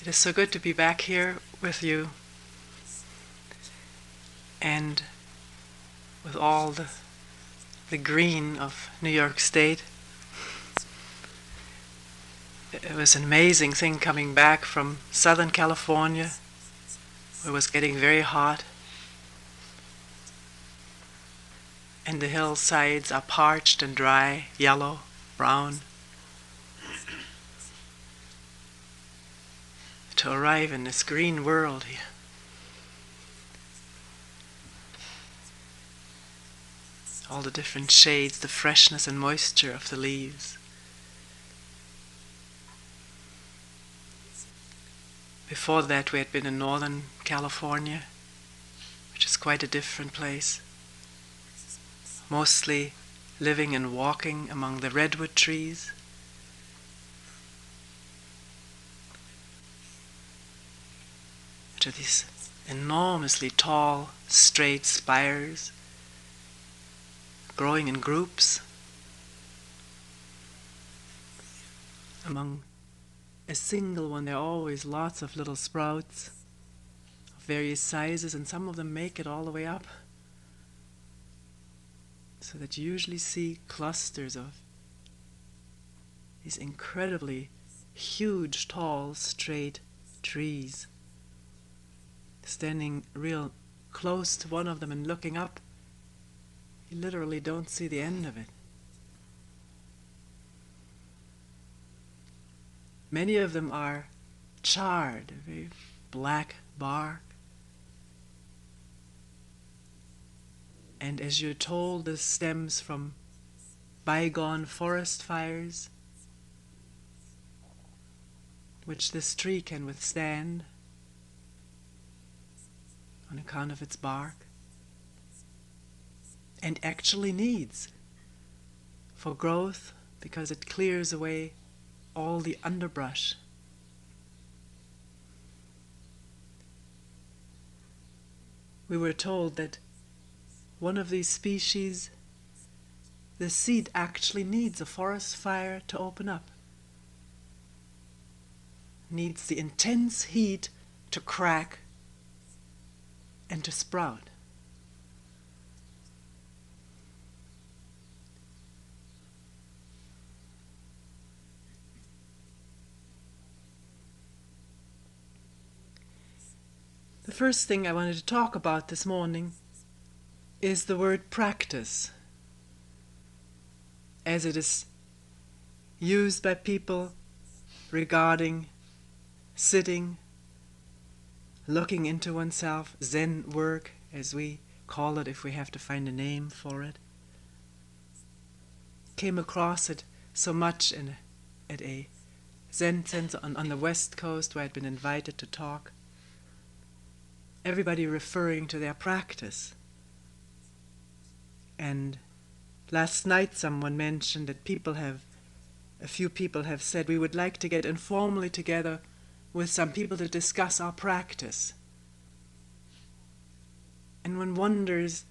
It is so good to be back here with you and with all the green of New York State. It was an amazing thing coming back from Southern California, where it was getting very hot, and the hillsides are parched and dry, yellow, brown. To arrive in this green world here. All the different shades, the freshness and moisture of the leaves. Before that we had been in Northern California, which is quite a different place. Mostly living and walking among the redwood trees. To these enormously tall, straight spires, growing in groups. Among a single one, there are always lots of little sprouts of various sizes, and some of them make it all the way up. So that you usually see clusters of these incredibly huge, tall, straight trees. Standing real close to one of them and looking up, you literally don't see the end of it. Many of them are charred, very black bark. And as you're told, this stems from bygone forest fires, which this tree can withstand on account of its bark, and actually needs for growth because it clears away all the underbrush. We were told that one of these species, the seed actually needs a forest fire to open up. Needs the intense heat to crack and to sprout. The first thing I wanted to talk about this morning is the word practice, as it is used by people regarding sitting, looking into oneself, Zen work, as we call it if we have to find a name for it. Came across it so much at a Zen center on the West Coast where I'd been invited to talk. Everybody referring to their practice. And last night someone mentioned that a few people have said, we would like to get informally together with some people to discuss our practice. And one wonders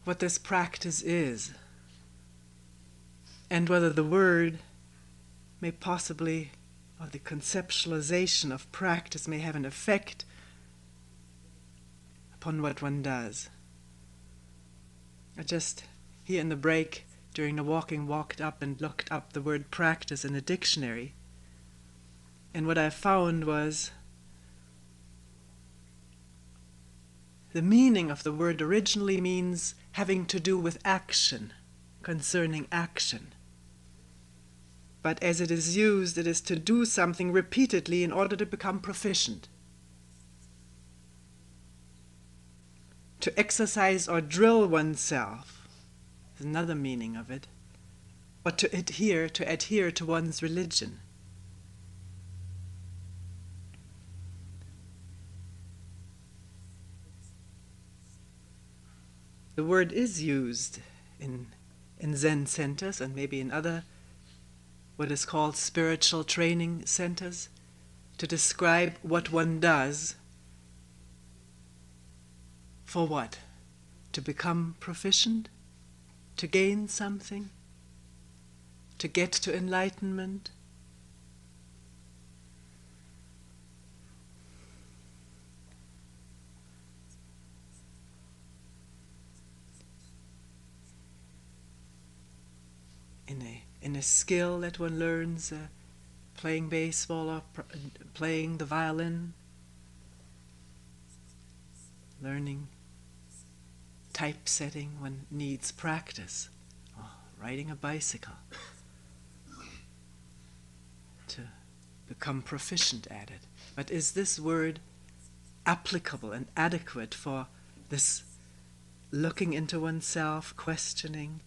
what this practice is, and whether the word may possibly, or the conceptualization of practice may have an effect upon what one does. I just, here in the break, during the walking, walked up and looked up the word practice in the dictionary. And what I found was the meaning of the word originally means having to do with action, concerning action. But as it is used, it is to do something repeatedly in order to become proficient. To exercise or drill oneself is another meaning of it. Or to adhere to one's religion. The word is used in Zen centers and maybe in other what is called spiritual training centers to describe what one does. For what? To become proficient? To gain something? To get to enlightenment? in a skill that one learns, playing baseball or playing the violin, learning typesetting one needs practice, or riding a bicycle to become proficient at it. But is this word applicable and adequate for this looking into oneself, questioning,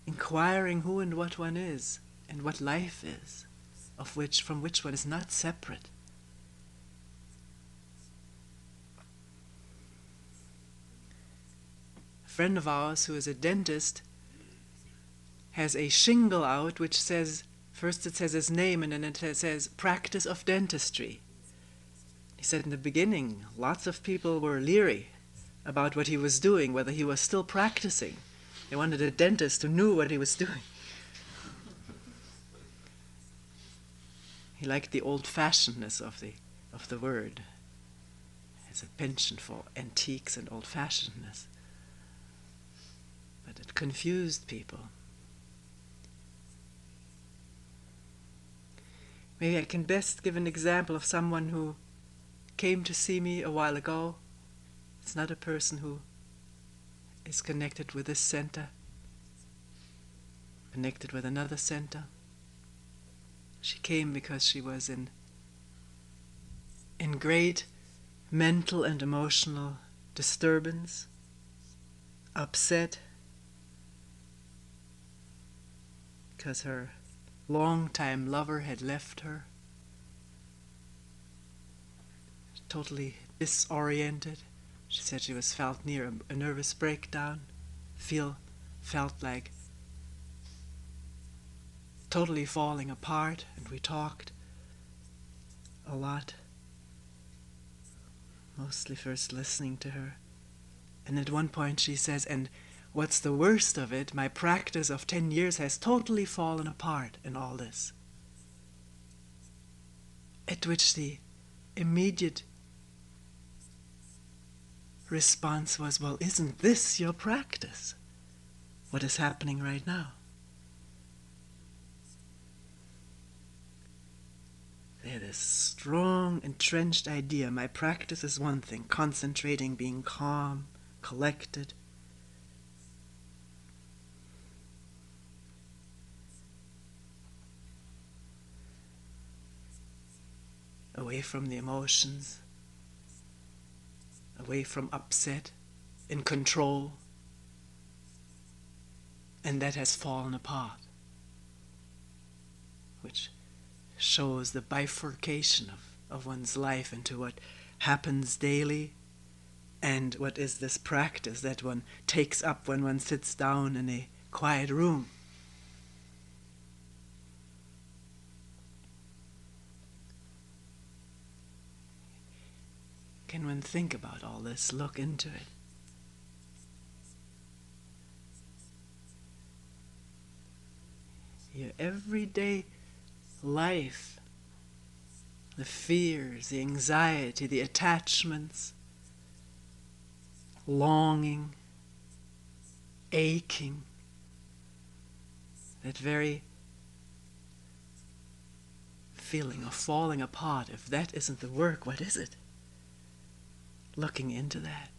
inquiring who and what one is and what life is, from which one is not separate? A friend of ours who is a dentist has a shingle out which says, first it says his name and then it says practice of dentistry. He said in the beginning lots of people were leery about what he was doing, whether he was still practicing. They wanted a dentist who knew what he was doing. He liked the old-fashionedness of the word. As a penchant for antiques and old-fashionedness. But it confused people. Maybe I can best give an example of someone who came to see me a while ago. It's not a person who is connected with this center, connected with another center. She came because she was in great mental and emotional disturbance, upset, because her long-time lover had left her, totally disoriented. She said she felt near a nervous breakdown, felt like totally falling apart, and we talked a lot, mostly first listening to her. And at one point she says, and what's the worst of it, my practice of 10 years has totally fallen apart in all this. At which the immediate response was, well, isn't this your practice? What is happening right now? They had this strong, entrenched idea. My practice is one thing, concentrating, being calm, collected. Away from the emotions, away from upset, in control. And that has fallen apart, which shows the bifurcation of one's life into what happens daily and what is this practice that one takes up when one sits down in a quiet room. Can one think about all this, look into it? Your everyday life, the fears, the anxiety, the attachments, longing, aching, that very feeling of falling apart, if that isn't the work, what is it? Looking into that,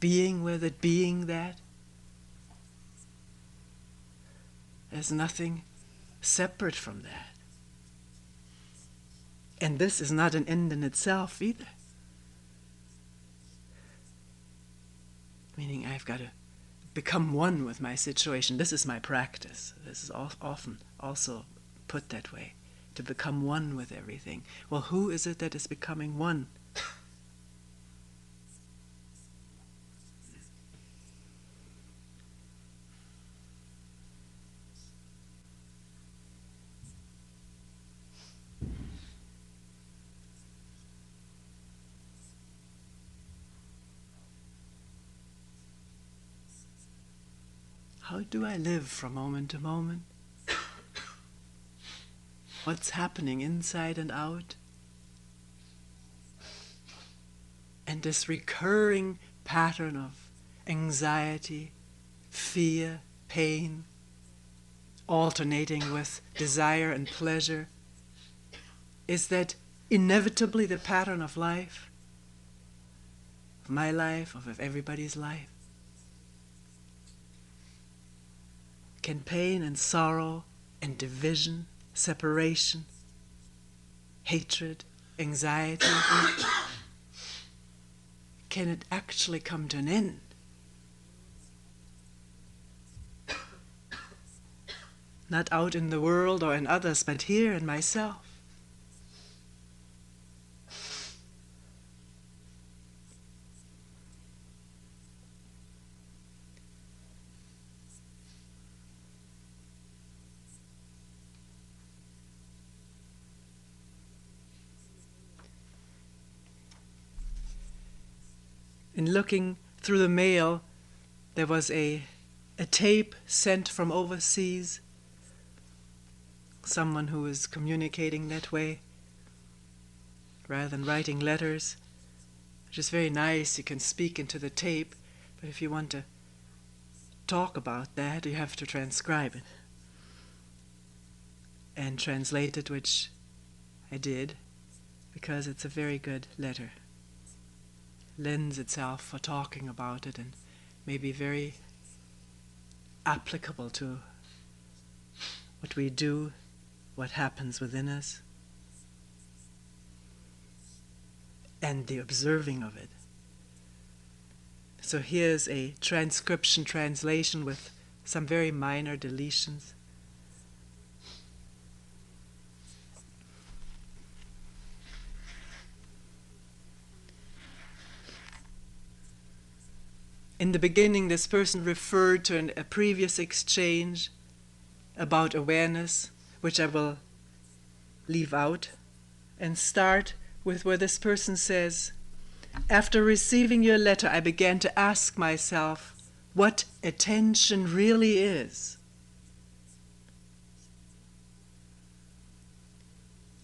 being with it, being that. There's nothing separate from that. And this is not an end in itself either. Meaning I've got to become one with my situation. This is my practice. This is often also put that way, to become one with everything. Well, who is it that is becoming one? How do I live from moment to moment? What's happening inside and out? And this recurring pattern of anxiety, fear, pain, alternating with desire and pleasure? Is that inevitably the pattern of life? Of my life, of everybody's life? Can pain and sorrow and division, separation, hatred, anxiety, can it actually come to an end? Not out in the world or in others, but here in myself. In looking through the mail, there was a tape sent from overseas, someone who was communicating that way, rather than writing letters, which is very nice. You can speak into the tape, but if you want to talk about that, you have to transcribe it and translate it, which I did, because it's a very good letter. Lends itself for talking about it and may be very applicable to what we do, what happens within us, and the observing of it. So here's a transcription translation with some very minor deletions. In the beginning, this person referred to a previous exchange about awareness, which I will leave out, and start with where this person says, "After receiving your letter, I began to ask myself what attention really is.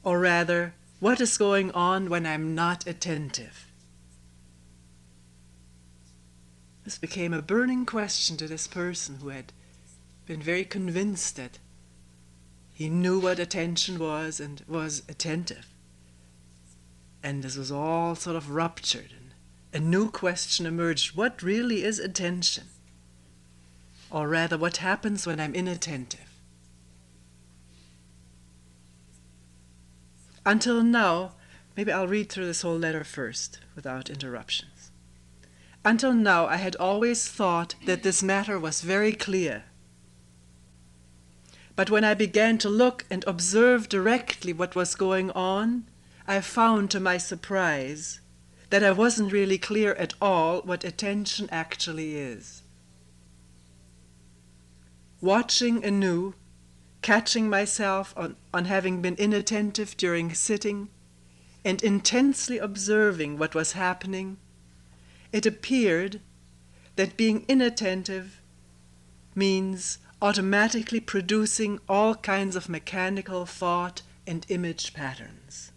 Or rather, what is going on when I'm not attentive?" This became a burning question to this person who had been very convinced that he knew what attention was and was attentive. And this was all sort of ruptured, and a new question emerged. What really is attention? Or rather, what happens when I'm inattentive? Until now, maybe I'll read through this whole letter first without interruptions. Until now, I had always thought that this matter was very clear. But when I began to look and observe directly what was going on, I found to my surprise that I wasn't really clear at all what attention actually is. Watching anew, catching myself on having been inattentive during sitting, and intensely observing what was happening, it appeared that being inattentive means automatically producing all kinds of mechanical thought and image patterns.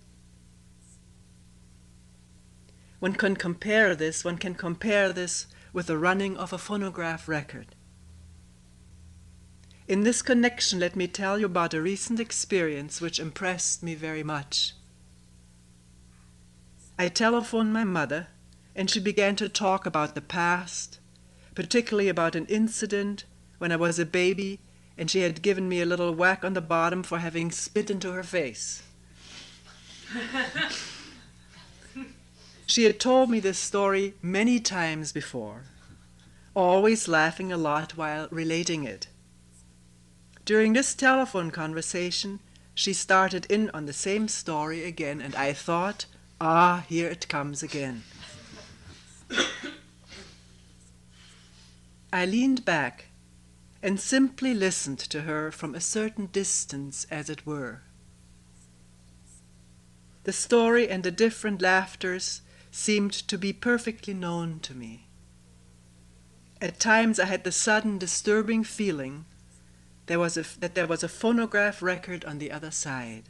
One can compare this with the running of a phonograph record. In this connection, let me tell you about a recent experience which impressed me very much. I telephoned my mother, and she began to talk about the past, particularly about an incident when I was a baby and she had given me a little whack on the bottom for having spit into her face. She had told me this story many times before, always laughing a lot while relating it. During this telephone conversation, she started in on the same story again, and I thought, here it comes again. I leaned back and simply listened to her from a certain distance, as it were. The story and the different laughters seemed to be perfectly known to me. At times I had the sudden disturbing feeling that there was a phonograph record on the other side,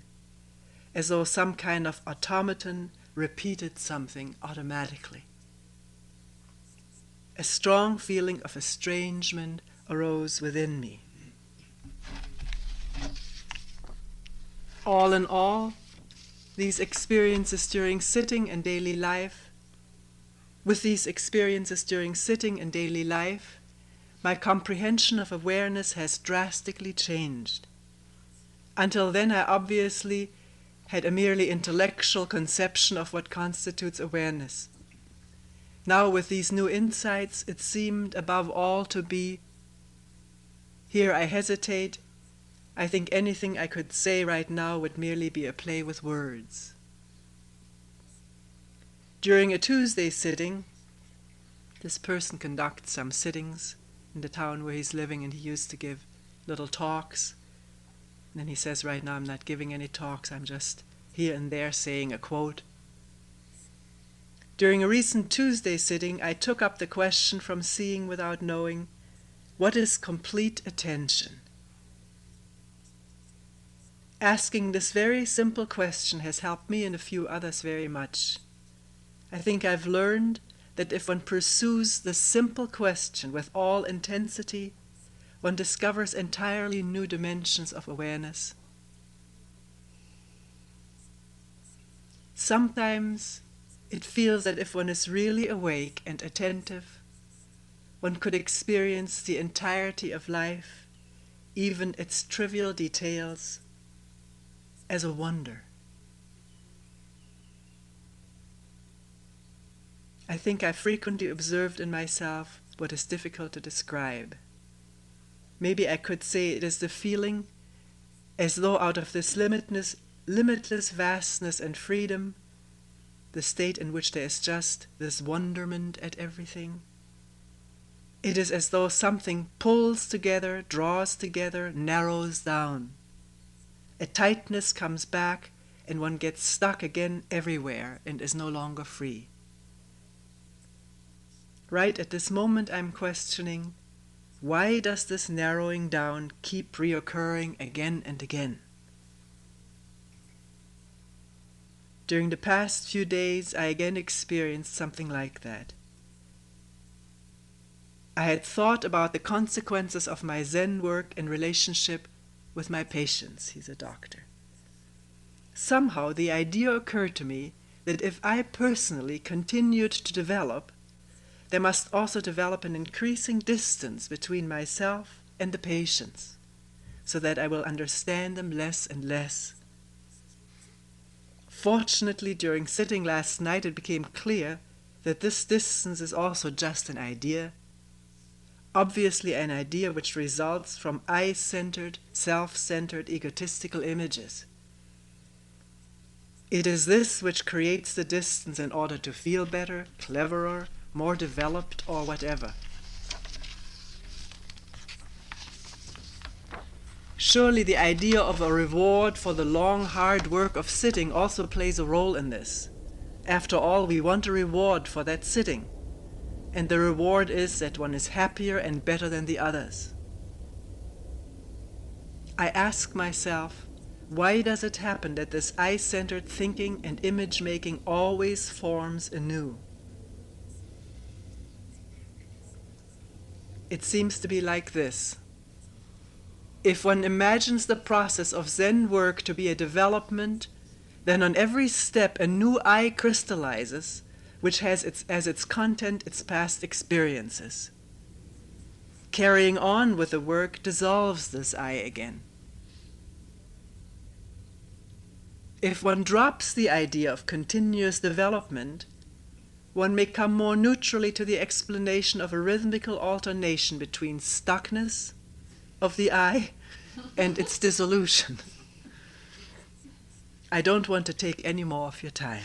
as though some kind of automaton repeated something automatically. A strong feeling of estrangement arose within me. All in all, these experiences during sitting and daily life, with these experiences during sitting and daily life, my comprehension of awareness has drastically changed. Until then, I obviously had a merely intellectual conception of what constitutes awareness. Now, with these new insights, it seemed above all to be, here I hesitate, I think anything I could say right now would merely be a play with words. During a Tuesday sitting, this person conducts some sittings in the town where he's living, and he used to give little talks. And then he says, right now I'm not giving any talks, I'm just here and there saying a quote. During a recent Tuesday sitting, I took up the question from seeing without knowing, what is complete attention? Asking this very simple question has helped me and a few others very much. I think I've learned that if one pursues the simple question with all intensity, one discovers entirely new dimensions of awareness. Sometimes it feels that if one is really awake and attentive, one could experience the entirety of life, even its trivial details, as a wonder. I think I frequently observed in myself what is difficult to describe. Maybe I could say it is the feeling as though out of this limitless vastness and freedom, the state in which there is just this wonderment at everything, it is as though something pulls together, draws together, narrows down. A tightness comes back and one gets stuck again everywhere and is no longer free. Right at this moment I'm questioning, why does this narrowing down keep reoccurring again and again? During the past few days, I again experienced something like that. I had thought about the consequences of my Zen work in relationship with my patients. He's a doctor. Somehow the idea occurred to me that if I personally continued to develop, there must also develop an increasing distance between myself and the patients, so that I will understand them less and less. Fortunately, during sitting last night, it became clear that this distance is also just an idea, obviously an idea which results from I-centered, self-centered, egotistical images. It is this which creates the distance in order to feel better, cleverer, more developed, or whatever. Surely the idea of a reward for the long, hard work of sitting also plays a role in this. After all, we want a reward for that sitting, and the reward is that one is happier and better than the others. I ask myself, why does it happen that this I-centered thinking and image-making always forms anew? It seems to be like this. If one imagines the process of Zen work to be a development, then on every step a new I crystallizes, which has as its content its past experiences. Carrying on with the work dissolves this I again. If one drops the idea of continuous development, one may come more neutrally to the explanation of a rhythmical alternation between stuckness of the I and its dissolution. I don't want to take any more of your time.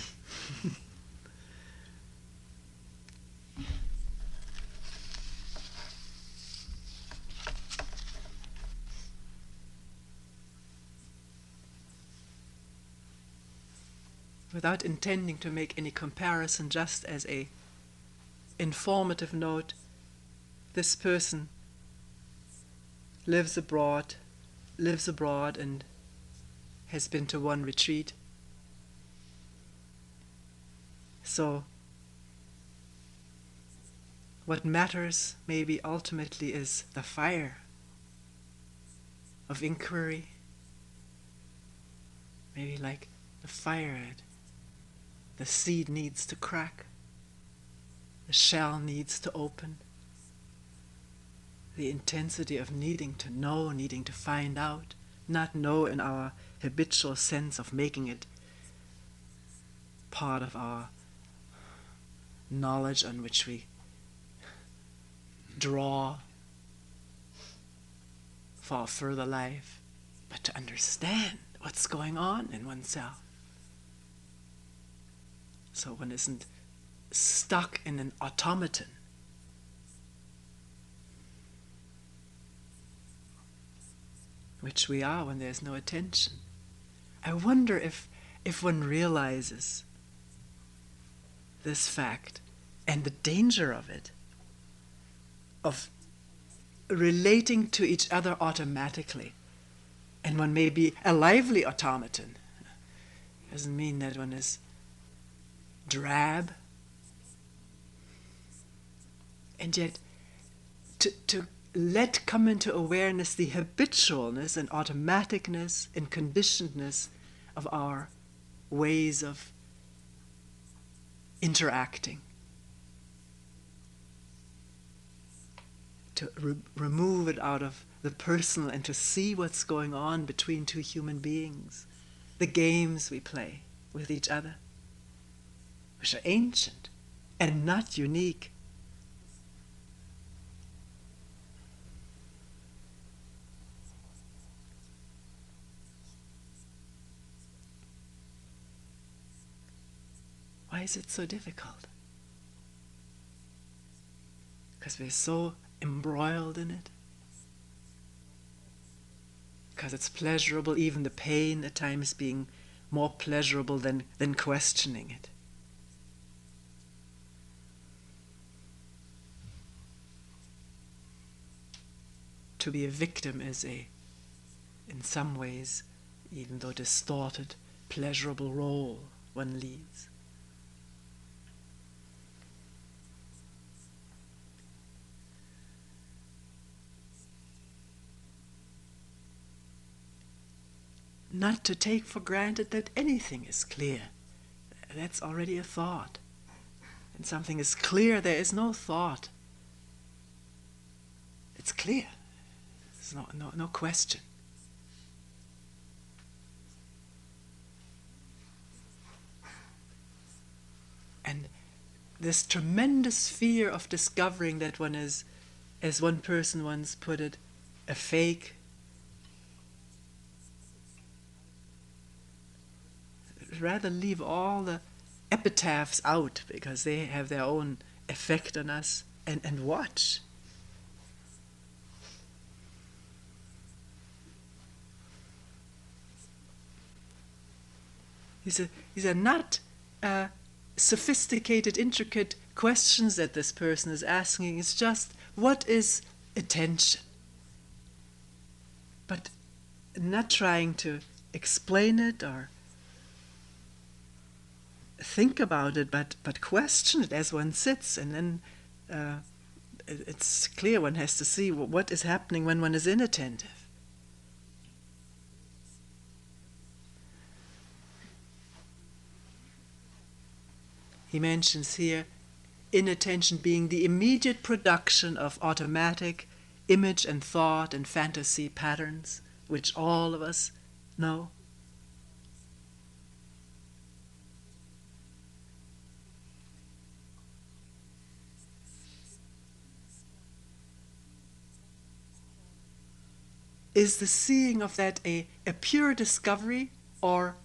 Without intending to make any comparison, just as a informative note, this person lives abroad and has been to one retreat. So what matters maybe ultimately is the fire of inquiry, Maybe like the fire, the seed needs to crack, the shell needs to open. The intensity of needing to know, needing to find out, not know in our habitual sense of making it part of our knowledge on which we draw for further life, but to understand what's going on in oneself. So one isn't stuck in an automaton. Which we are when there's no attention. I wonder if one realizes this fact and the danger of it, of relating to each other automatically. And one may be a lively automaton. Doesn't mean that one is drab. And yet, to let come into awareness the habitualness and automaticness and conditionedness of our ways of interacting. To remove it out of the personal and to see what's going on between two human beings. The games we play with each other, which are ancient and not unique. Why is it so difficult? Because we're so embroiled in it. Because it's pleasurable, even the pain at times being more pleasurable than questioning it. To be a victim is in some ways, even though distorted, pleasurable role one leads. Not to take for granted that anything is clear. That's already a thought. And something is clear, there is no thought. It's clear. There's no question. And this tremendous fear of discovering that one is, as one person once put it, a fake. Rather leave all the epitaphs out because they have their own effect on us and watch. These are not sophisticated, intricate questions that this person is asking. It's just, what is attention? But not trying to explain it or think about it, but question it as one sits, and then it's clear one has to see what is happening when one is inattentive. He mentions here inattention being the immediate production of automatic image and thought and fantasy patterns, which all of us know. Is the seeing of that a pure discovery or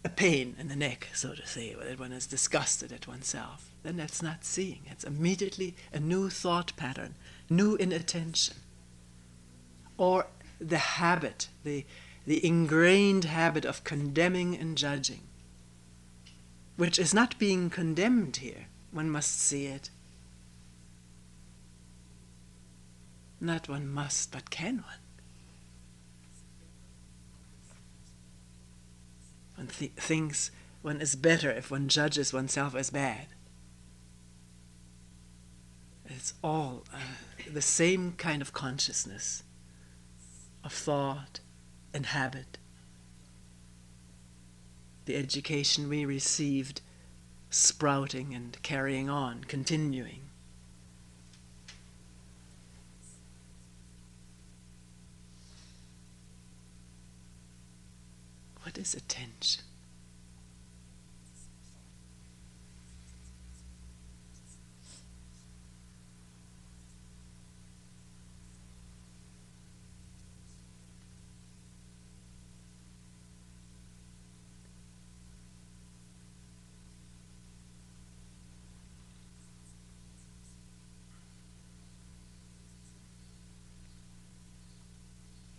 a pain in the neck, so to say, that one is disgusted at oneself? Then that's not seeing. It's immediately a new thought pattern, new inattention. Or the habit, the ingrained habit of condemning and judging, which is not being condemned here. One must see it. Not one must, but can one? One thinks one is better if one judges oneself as bad. It's all the same kind of consciousness, of thought and habit. the education we received sprouting and carrying on, continuing. What is attention?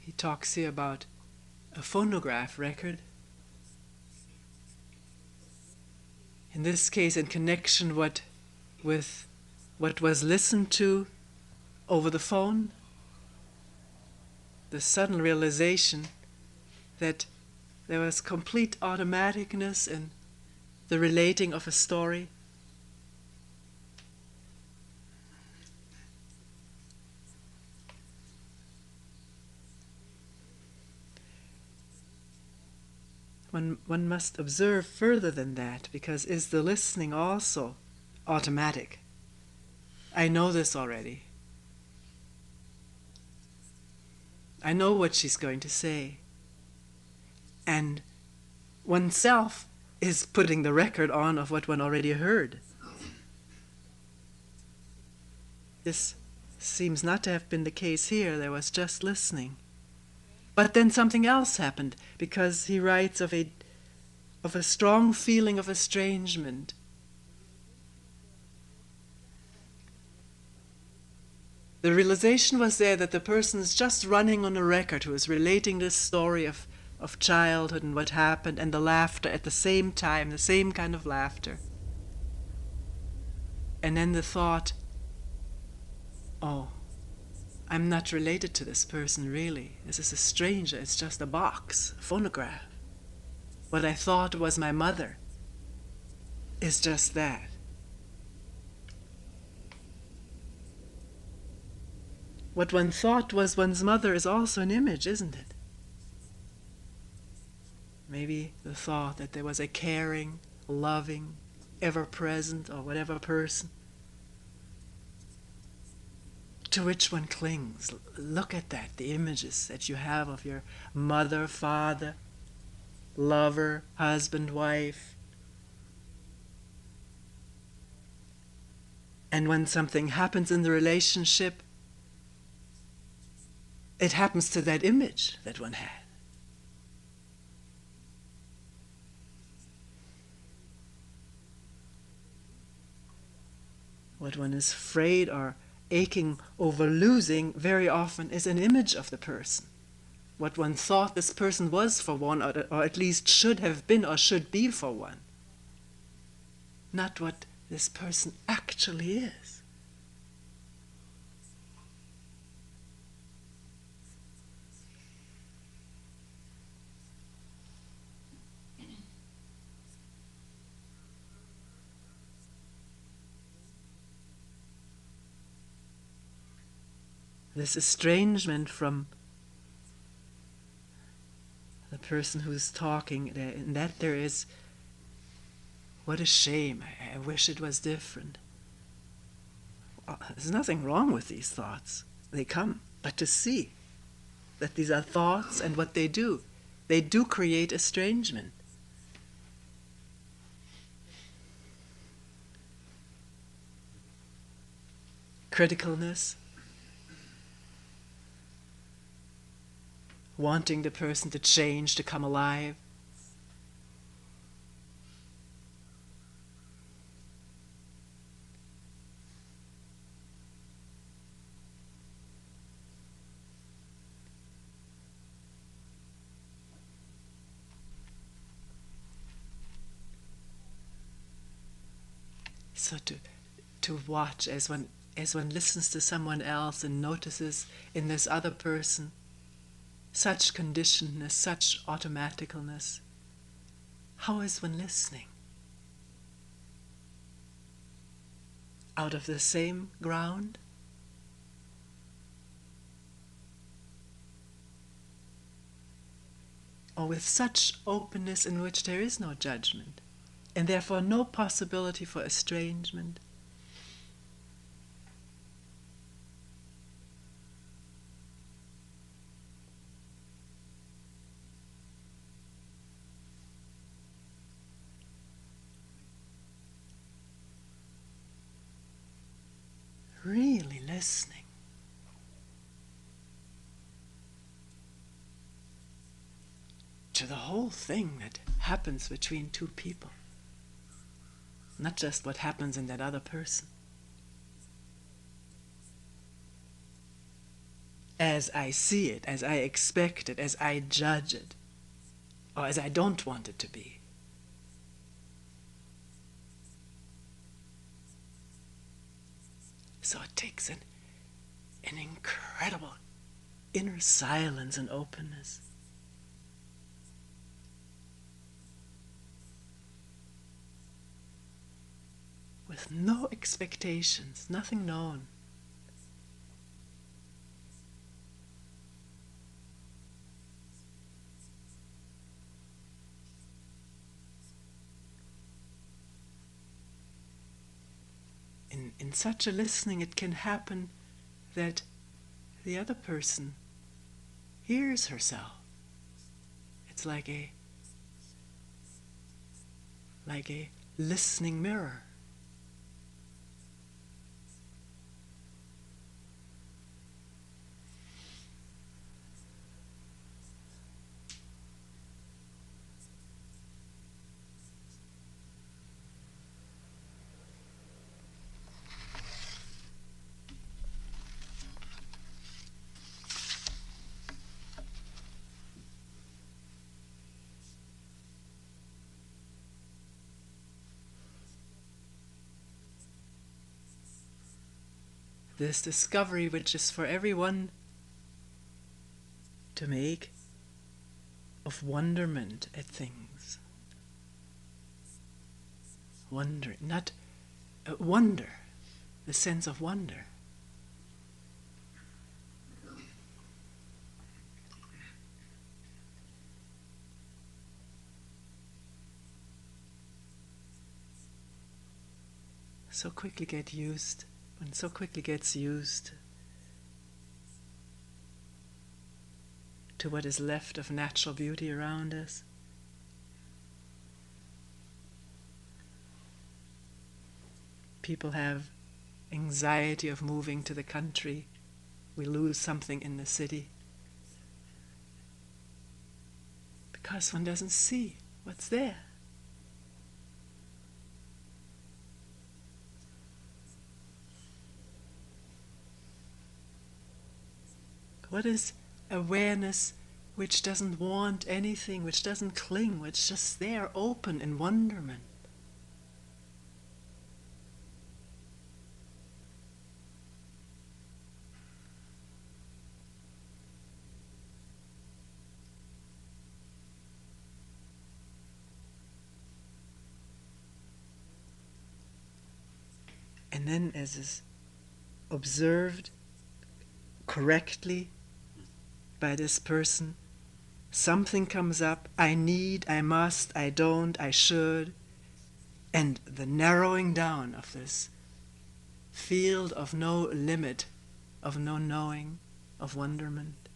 He talks here about a phonograph record. In this case, in connection with what was listened to over the phone, the sudden realization that there was complete automaticness in the relating of a story. One must observe further than that, because is the listening also automatic? I know this already. I know what she's going to say. And oneself is putting the record on of what one already heard. This seems not to have been the case here. There was just listening. But then something else happened, because he writes of a strong feeling of estrangement. The realization was there that the person is just running on a record who is relating this story of childhood and what happened, and the laughter at the same time, the same kind of laughter. And then the thought, oh, I'm not related to this person really. This is a stranger, it's just a box, a phonograph. What I thought was my mother is just that. What one thought was one's mother is also an image, isn't it? Maybe the thought that there was a caring, loving, ever-present or whatever person to which one clings. Look at that, the images that you have of your mother, father, lover, husband, wife. And when something happens in the relationship, it happens to that image that one had. What one is afraid or aching over losing very often is an image of the person. What one thought this person was for one, or at least should have been or should be for one. Not what this person actually is. This estrangement from the person who's talking, in that there is, what a shame, I wish it was different. There's nothing wrong with these thoughts. They come, but to see that these are thoughts and what they do create estrangement. Criticalness, wanting the person to change, to come alive. So to watch as one listens to someone else and notices in this other person such conditionedness, such automaticalness. How is one listening? Out of the same ground? or with such openness in which there is no judgment, and therefore no possibility for estrangement. Really listening. To the whole thing that happens between two people. Not just what happens in that other person. As I see it, as I expect it, as I judge it, or as I don't want it to be. So it takes an incredible inner silence and openness. With no expectations, nothing known. In such a listening, it can happen that the other person hears herself. It's like a listening mirror. This discovery, which is for everyone to make, of wonderment at things. Wonder, not wonder, the sense of wonder. So quickly gets used to what is left of natural beauty around us. People have anxiety of moving to the country. We lose something in the city. Because one doesn't see what's there. What is awareness which doesn't want anything, which doesn't cling, which is just there, open in wonderment? And then as is observed correctly by this person, something comes up, I need, I must, I don't, I should, and the narrowing down of this field of no limit, of no knowing, of wonderment,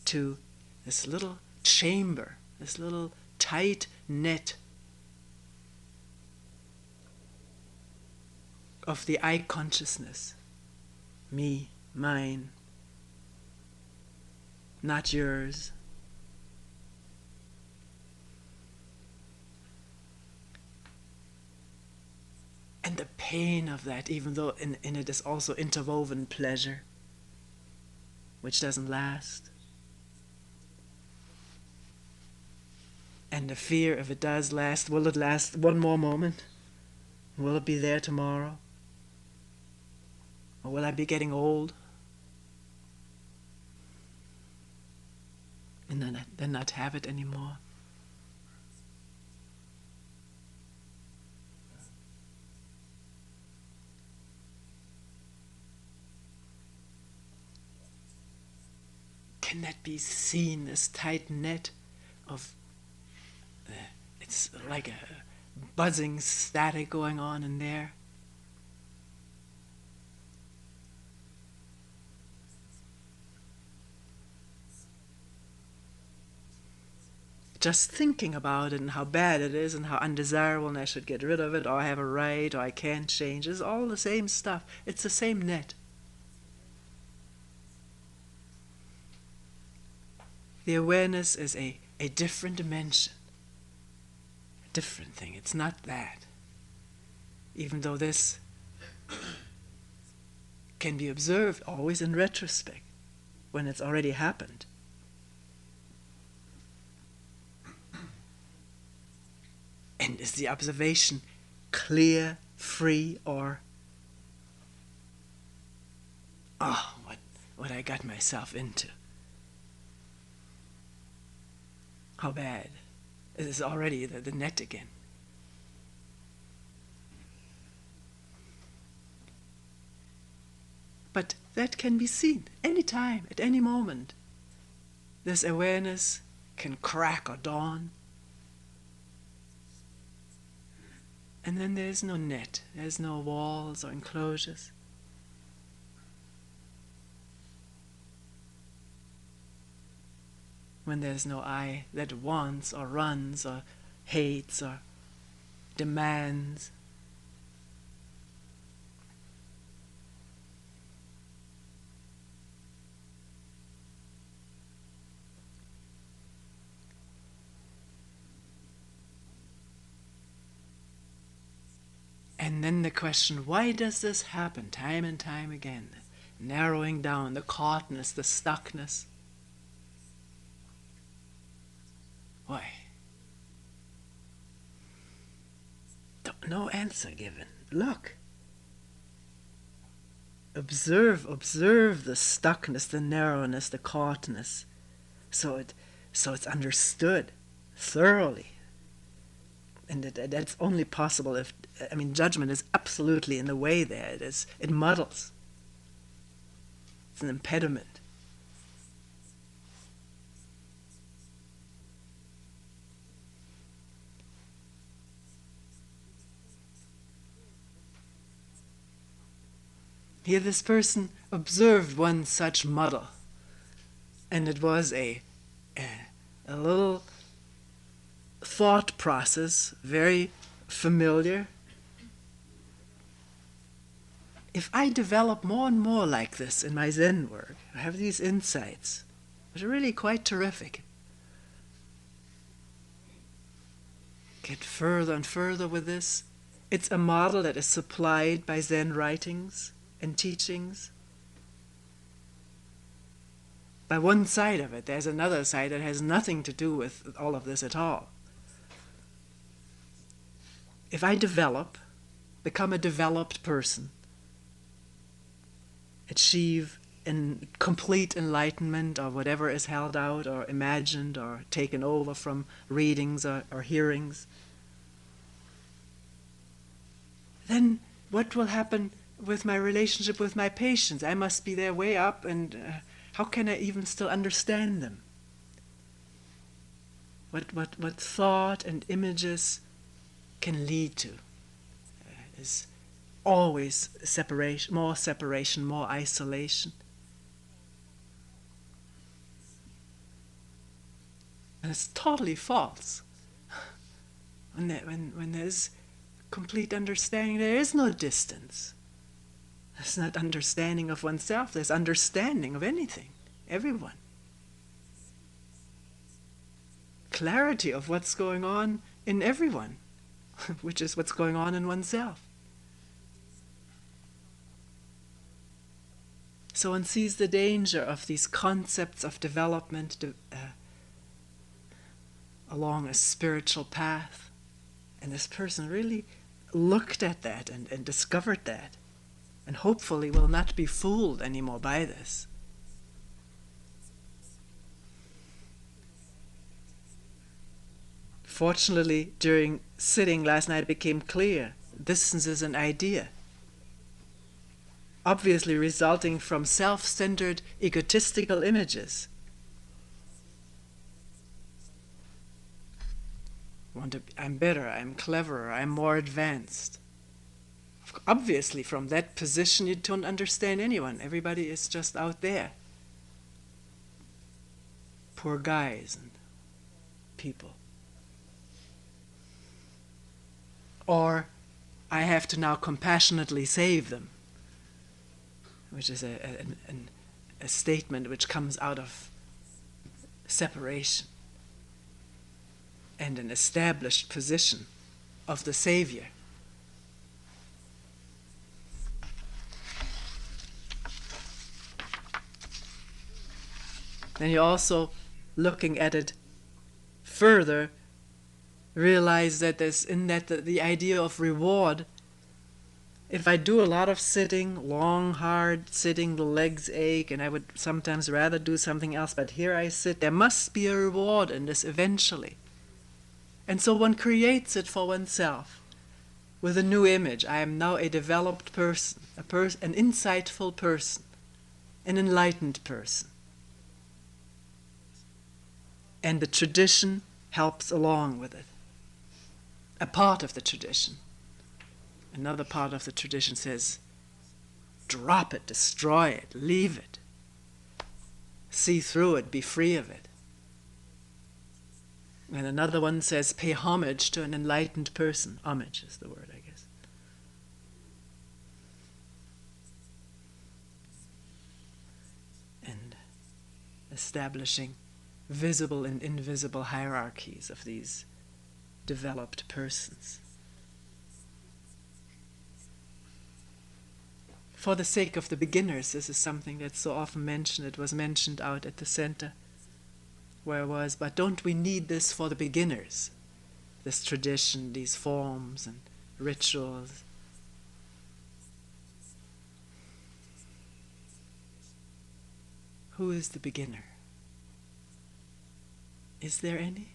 to this little chamber, this little tight net of the I consciousness, me, mine, not yours. And the pain of that, even though in it is also interwoven pleasure, which doesn't last. And the fear, if it does last, will it last one more moment? Will it be there tomorrow? Or will I be getting old? And then not have it anymore? Can that be seen, this tight net of It's like a buzzing static going on in there. Just thinking about it and how bad it is and how undesirable and I should get rid of it, or I have a right, or I can't change, is all the same stuff. It's the same net. The awareness is a different dimension, a different thing. It's not that. Even though this can be observed always in retrospect, when it's already happened. And is the observation clear, free, or oh, what I got myself into? How bad? It is already the net again. But that can be seen any time, at any moment. This awareness can crack or dawn. And then there's no net, there's no walls or enclosures. When there's no I that wants or runs or hates or demands. And then the question, why does this happen time and time again? Narrowing down, the caughtness, the stuckness. Why? No answer given. Look. Observe the stuckness, the narrowness, the caughtness. So it's understood thoroughly. And that's only possible if, judgment is absolutely in the way there. It muddles. It's an impediment. Here this person observed one such muddle, and it was a little thought process, very familiar. If I develop more and more like this in my Zen work, I have these insights, which are really quite terrific. Get further and further with this. It's a model that is supplied by Zen writings and teachings. By one side of it, there's another side that has nothing to do with all of this at all. If I become a developed person, achieve complete enlightenment or whatever is held out or imagined or taken over from readings or hearings, then what will happen with my relationship with my patients? I must be there way up, and how can I even still understand them? What thought and images can lead to is always separation, more isolation. And it's totally false. When there's complete understanding, there is no distance. There's not understanding of oneself, there's understanding of anything, everyone. Clarity of what's going on in everyone, which is what's going on in oneself. So one sees the danger of these concepts of development along a spiritual path. And this person really looked at that and discovered that, and hopefully will not be fooled anymore by this. Fortunately, during sitting last night, it became clear distance is an idea, obviously resulting from self-centered, egotistical images. I'm better, I'm cleverer, I'm more advanced. Obviously, from that position, you don't understand anyone. Everybody is just out there. Poor guys and people. Or I have to now compassionately save them, which is a statement which comes out of separation and an established position of the Savior. Then you're also, looking at it further, realize that there's in that the idea of reward. If I do a lot of sitting, long, hard sitting, the legs ache, and I would sometimes rather do something else, but here I sit, there must be a reward in this eventually. And so one creates it for oneself with a new image. I am now a developed person, an insightful person, an enlightened person. And the tradition helps along with it. A part of the tradition. Another part of the tradition says, drop it, destroy it, leave it. See through it, be free of it. And another one says, pay homage to an enlightened person. Homage is the word, I guess. And establishing visible and invisible hierarchies of these developed persons. For the sake of the beginners, this is something that's so often mentioned. It was mentioned out at the center where I was, but don't we need this for the beginners? This tradition, these forms and rituals. Who is the beginner? Is there any?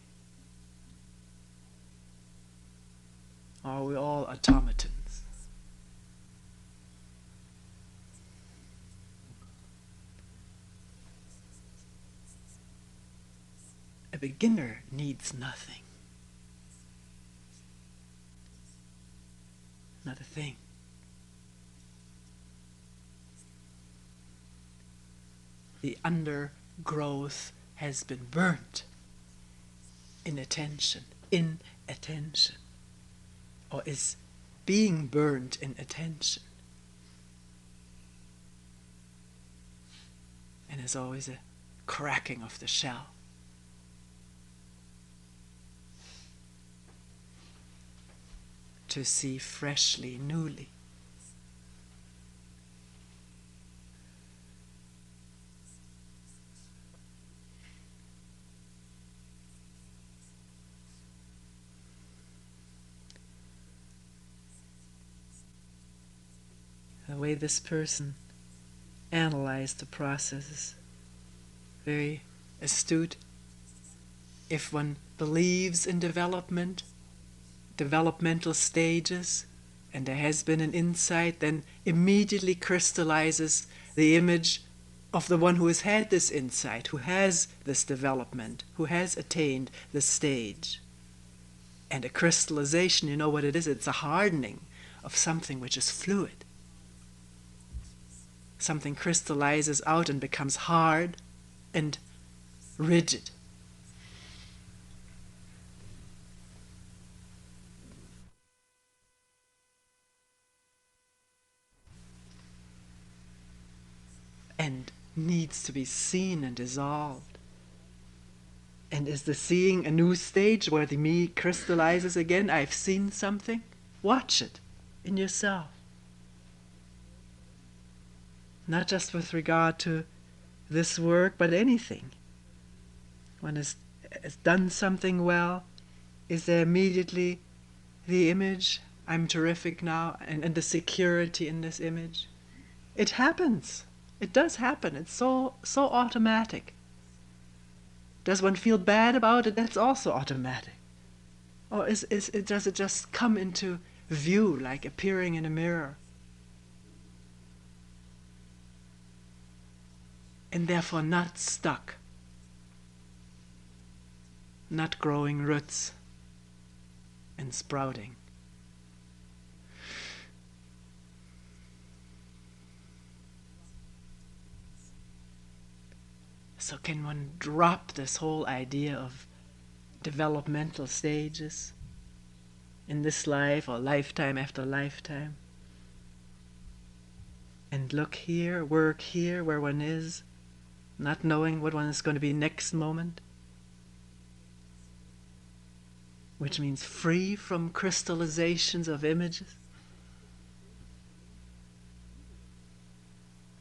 Or are we all automatons? A beginner needs nothing. Not a thing. The undergrowth has been burnt in attention, or is being burnt in attention. And there's always a cracking of the shell. To see freshly, newly. The way this person analyzed the process is very astute. If one believes in development, developmental stages, and there has been an insight, then immediately crystallizes the image of the one who has had this insight, who has this development, who has attained this stage. And a crystallization, you know what it is? It's a hardening of something which is fluid. Something crystallizes out and becomes hard and rigid. And needs to be seen and dissolved. And is the seeing a new stage where the me crystallizes again? I've seen something. Watch it in yourself. Not just with regard to this work, but anything. One has done something well, is there immediately the image, I'm terrific now, and the security in this image? It happens. It does happen. It's so automatic. Does one feel bad about it? That's also automatic. Or does it just come into view like appearing in a mirror? And therefore not stuck, not growing roots, and sprouting. So can one drop this whole idea of developmental stages in this life or lifetime after lifetime, and look here, work here where one is, not knowing what one is going to be next moment, which means free from crystallizations of images?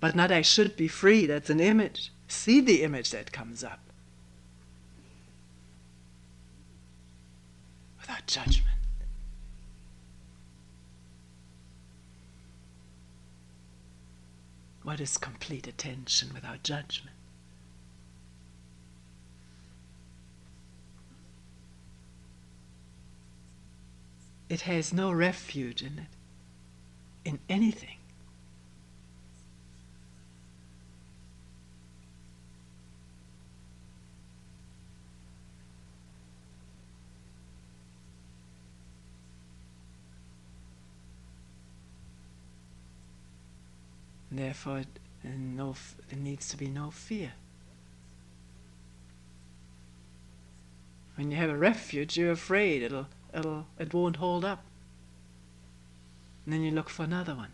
But not I should be free, that's an image. See the image that comes up without judgment. What is complete attention without judgment? It has no refuge in it, in anything. Therefore, there needs to be no fear. When you have a refuge, you're afraid it won't hold up. And then you look for another one.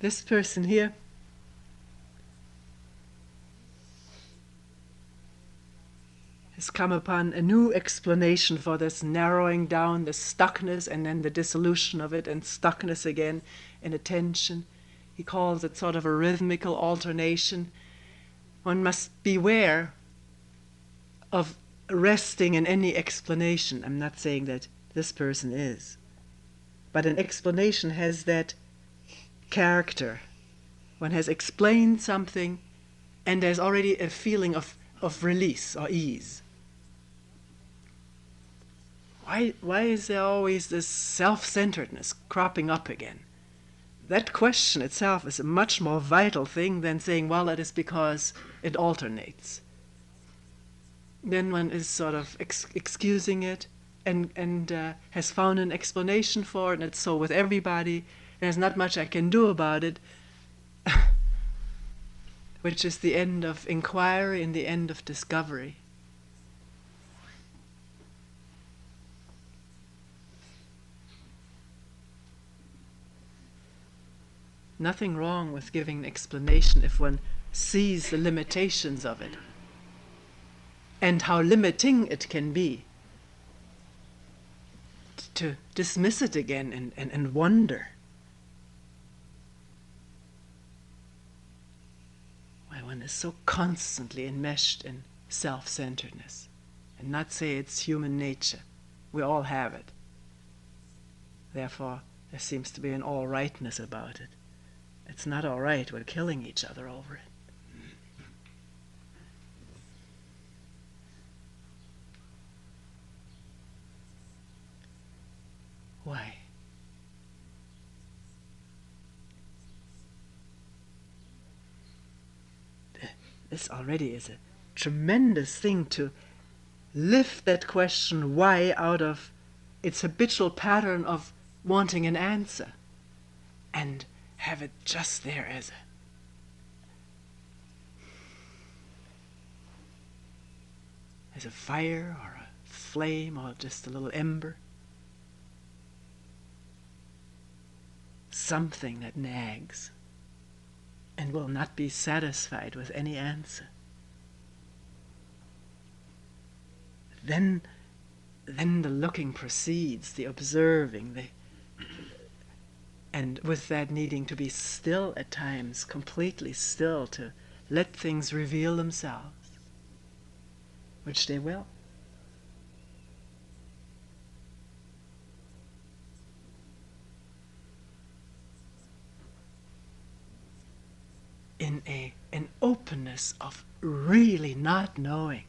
This person here has come upon a new explanation for this narrowing down, the stuckness, and then the dissolution of it, and stuckness again, and attention. He calls it sort of a rhythmical alternation. One must beware of resting in any explanation. I'm not saying that this person is. But an explanation has that character. One has explained something, and there's already a feeling of release or ease. Why is there always this self-centeredness cropping up again? That question itself is a much more vital thing than saying, well, it is because it alternates. Then one is sort of excusing it and has found an explanation for it, and it's so with everybody. There's not much I can do about it, which is the end of inquiry and the end of discovery. Nothing wrong with giving an explanation if one sees the limitations of it and how limiting it can be. To dismiss it again and wonder why one is so constantly enmeshed in self-centeredness, and not say it's human nature. We all have it. Therefore, there seems to be an all-rightness about it. It's not all right, we're killing each other over it. Why? This already is a tremendous thing to lift that question why out of its habitual pattern of wanting an answer and have it just there as a fire or a flame or just a little ember. Something that nags and will not be satisfied with any answer. Then the looking proceeds, the observing, and with that needing to be still at times, completely still, to let things reveal themselves, which they will. In an openness of really not knowing.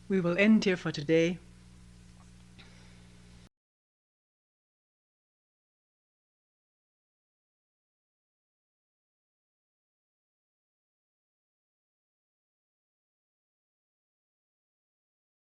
We will end here for today.